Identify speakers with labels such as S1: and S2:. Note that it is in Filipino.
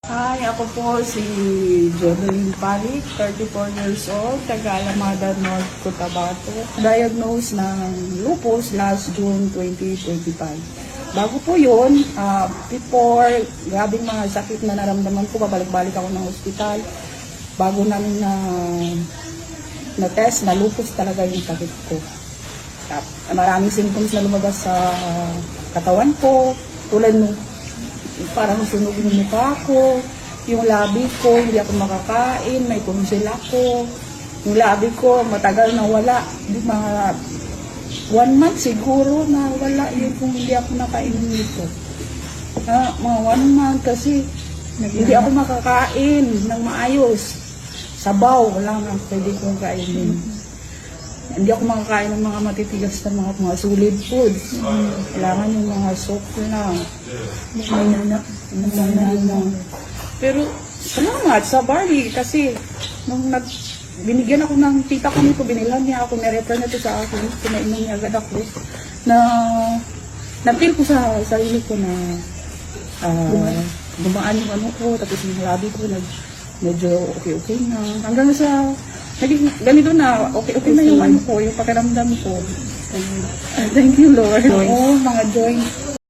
S1: Hi, ako po si Jodeline Palik, 34 years old, taga Alamada, North Cotabato. Diagnosed ng lupus last June 2025. Bago po yun, before, grabing mga sakit na naramdaman ko, babalik-balik ako ng ospital. Bago namin na test na lupus talaga yung sakit ko. Maraming symptoms na lumabas sa katawan ko, tulad nung parang sunog yung mukha ko, yung labi ko, hindi ako makakain, may tonsil ako. Yung labi ko, matagal na wala. Mga 1 month siguro na wala yun kung hindi ako nakainom nito. Mga 1 month kasi hindi ako makakain ng maayos. Sabaw, wala nga pwede kong kainin. Hindi ako makakain ng mga matitigas na mga solid foods. Kailangan yung mga soft lang. Pero salamat sa barley kasi nung binigyan ako ng tita ko nito, binilhan niya ako, nirefer na ito sa akin, pinainom niya agad ako, na na-feel ko sa sarili ko na gumaan yung ano ko, tapos yung labi ko medyo okay na. Hanggang sa naging ganito na, okay na yung ano ko, yung pakiramdam ko. Thank you, Lord. Oo, mga joint